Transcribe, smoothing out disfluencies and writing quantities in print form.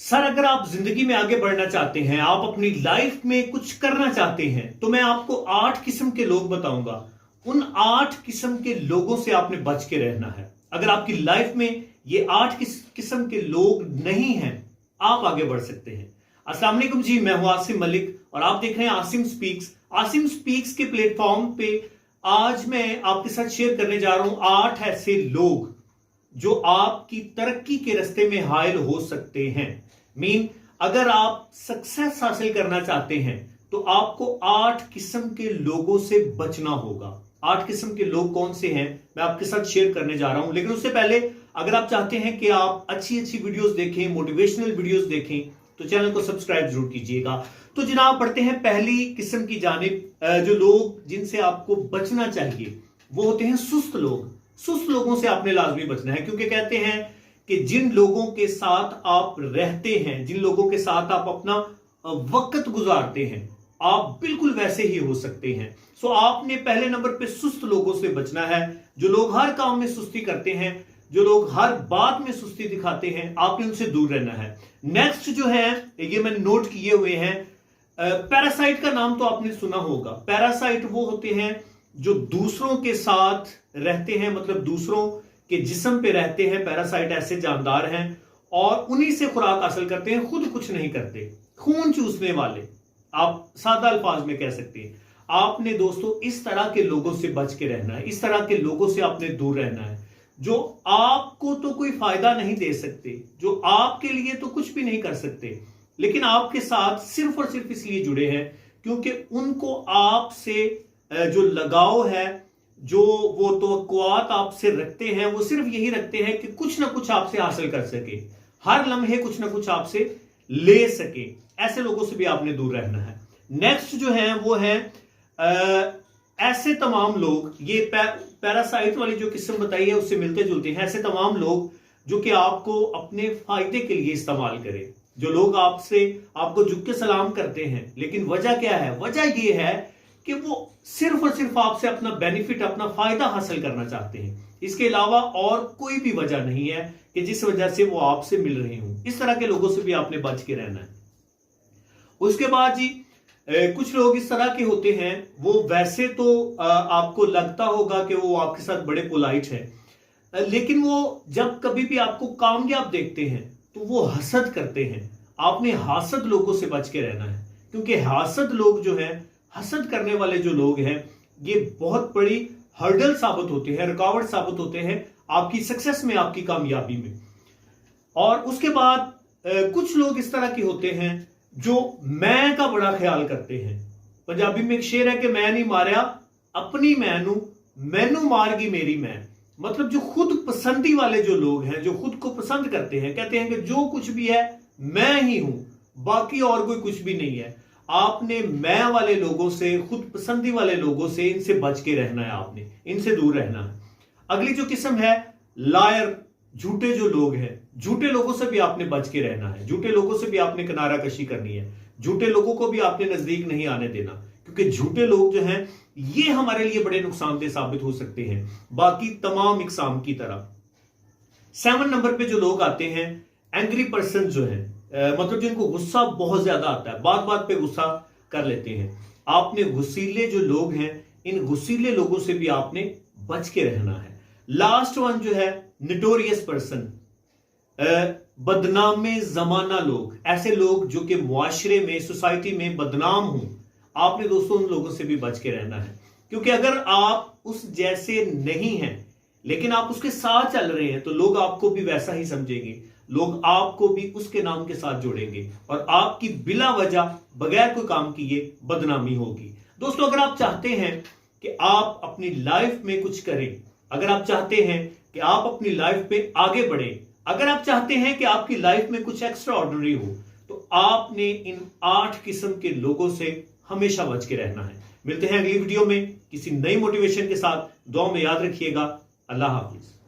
Sir, अगर आप जिंदगी में आगे बढ़ना चाहते हैं, आप अपनी लाइफ में कुछ करना चाहते हैं, तो मैं आपको 8 किस्म के लोग बताऊंगा। उन 8 किस्म के लोगों से आपने बच के रहना है। अगर आपकी लाइफ में ये 8 किस्म के लोग नहीं हैं, आप आगे बढ़ सकते हैं। अस्सलाम वालेकुम जी, मैं हूं आसिम मलिक और आप देख रहे हैं आसिम स्पीक्स। आसिम स्पीक्स के प्लेटफॉर्म पे आज मैं आपके साथ शेयर करने जा रहा हूं 8 ऐसे लोग जो आपकी तरक्की के रास्ते में हायल हो सकते हैं। अगर आप सक्सेस हासिल करना चाहते हैं तो आपको 8 किस्म के लोगों से बचना होगा। 8 किस्म के लोग कौन से हैं मैं आपके साथ शेयर करने जा रहा हूं, लेकिन उससे पहले अगर आप चाहते हैं कि आप अच्छी अच्छी वीडियोस देखें, मोटिवेशनल वीडियोस देखें, तो चैनल को सब्सक्राइब जरूर कीजिएगा। तो जनाब, बढ़ते हैं पहली किस्म की जानिब। जो लोग जिनसे आपको बचना चाहिए वो होते हैं सुस्त लोग। सुस्त लोगों से आपने लाजमी बचना है, क्योंकि कहते हैं कि जिन लोगों के साथ आप रहते हैं, जिन लोगों के साथ आप अपना वक्त गुजारते हैं, आप बिल्कुल वैसे ही हो सकते हैं। सो आपने पहले नंबर पे सुस्त लोगों से बचना है। जो लोग हर काम में सुस्ती करते हैं, जो लोग हर बात में सुस्ती दिखाते हैं, आपने उनसे दूर रहना है। नेक्स्ट जो है, ये मैंने नोट किए हुए हैं, पैरासाइट का नाम तो आपने सुना होगा। पैरासाइट वो होते हैं जो दूसरों के साथ रहते हैं, मतलब दूसरों के जिस्म पे रहते हैं। पैरासाइट ऐसे जानदार हैं और उन्हीं से खुराक हासिल करते हैं, खुद कुछ नहीं करते। खून चूसने वाले, आप सादा अल्फाज में कह सकते हैं। आपने दोस्तों इस तरह के लोगों से बच के रहना है। इस तरह के लोगों से आपने दूर रहना है, जो आपको तो कोई फायदा नहीं दे सकते, जो आपके लिए तो कुछ भी नहीं कर सकते, लेकिन आपके साथ सिर्फ और सिर्फ इसलिए जुड़े हैं क्योंकि उनको आपसे जो लगाव है, जो वो तवक्कुआत आपसे रखते हैं, वो सिर्फ यही रखते हैं कि कुछ ना कुछ आपसे हासिल कर सके, हर लम्हे कुछ ना कुछ आपसे ले सके। ऐसे लोगों से भी आपने दूर रहना है। नेक्स्ट जो है वो है ऐसे तमाम लोग, ये पैरासाइट वाली जो किस्म बताई है उससे मिलते जुलते हैं। ऐसे तमाम लोग जो कि आपको अपने फायदे के लिए इस्तेमाल करें। जो लोग आपको झुक के सलाम करते हैं, लेकिन वजह क्या है? वजह ये है कि वो सिर्फ और सिर्फ आपसे अपना बेनिफिट, अपना फायदा हासिल करना चाहते हैं। इसके अलावा और कोई भी वजह नहीं है कि जिस वजह से वो आपसे मिल रहे हों। इस तरह के लोगों से भी आपने बच के रहना है। उसके बाद जी, कुछ लोग इस तरह के होते हैं, वो वैसे तो आपको लगता होगा कि वो आपके साथ बड़े पोलाइट हैं, लेकिन वो जब कभी भी आपको कामयाब देखते हैं तो वो हसद करते हैं। आपने हासद लोगों से बच के रहना है, क्योंकि हासद लोग जो हैं, हसद करने वाले जो लोग हैं, ये बहुत बड़ी हर्डल साबित होते हैं, रुकावट साबित होते हैं आपकी सक्सेस में, आपकी कामयाबी में। और उसके बाद कुछ लोग इस तरह के होते हैं जो मैं का बड़ा ख्याल करते हैं। पंजाबी में एक शेर है कि मैं नहीं मारिया अपनी मैनू, मैनू मार गई मेरी मैं। मतलब जो खुद पसंदी वाले जो लोग हैं, जो खुद को पसंद करते हैं, कहते हैं कि जो कुछ भी है मैं ही हूं, बाकी और कोई कुछ भी नहीं है। आपने मैं वाले लोगों से, खुद पसंदी वाले लोगों से, इनसे बच के रहना है, आपने इनसे दूर रहना है। अगली जो किस्म है लायर, झूठे जो लोग हैं, झूठे लोगों से भी आपने बच के रहना है। झूठे लोगों से भी आपने किनारा कशी करनी है। झूठे लोगों को भी आपने नजदीक नहीं आने देना, क्योंकि झूठे लोग जो हैं ये हमारे लिए बड़े नुकसानदेह साबित हो सकते हैं, बाकी तमाम इकसाम की तरह। 7 नंबर पे जो लोग आते हैं, एंग्री पर्सन जो है, मतलब जिनको गुस्सा बहुत ज्यादा आता है, बात बात पे गुस्सा कर लेते हैं। आपने गुस्सीले जो लोग हैं, इन गुस्सीले लोगों से भी आपने बच के रहना है। लास्ट वन जो है नोटोरियस पर्सन, बदनामे जमाना लोग, ऐसे लोग जो कि मुआशरे में, सोसाइटी में बदनाम हों, आपने दोस्तों उन लोगों से भी बच के रहना है। क्योंकि अगर आप उस जैसे नहीं हैं लेकिन आप उसके साथ चल रहे हैं, तो लोग आपको भी वैसा ही समझेंगे, लोग आपको भी उसके नाम के साथ जोड़ेंगे और आपकी बिला वजह, बगैर कोई काम किए बदनामी होगी। दोस्तों, अगर आप चाहते हैं कि आप अपनी लाइफ में कुछ करें, अगर आप चाहते हैं कि आप अपनी लाइफ में आगे बढ़ें, अगर आप चाहते हैं कि आपकी लाइफ में कुछ एक्स्ट्रा ऑर्डिनरी हो, तो आपने इन 8 किस्म के लोगों से हमेशा बच के रहना है। मिलते हैं अगली वीडियो में किसी नई मोटिवेशन के साथ। दुआ में याद रखिएगा। अल्लाह हाफिज।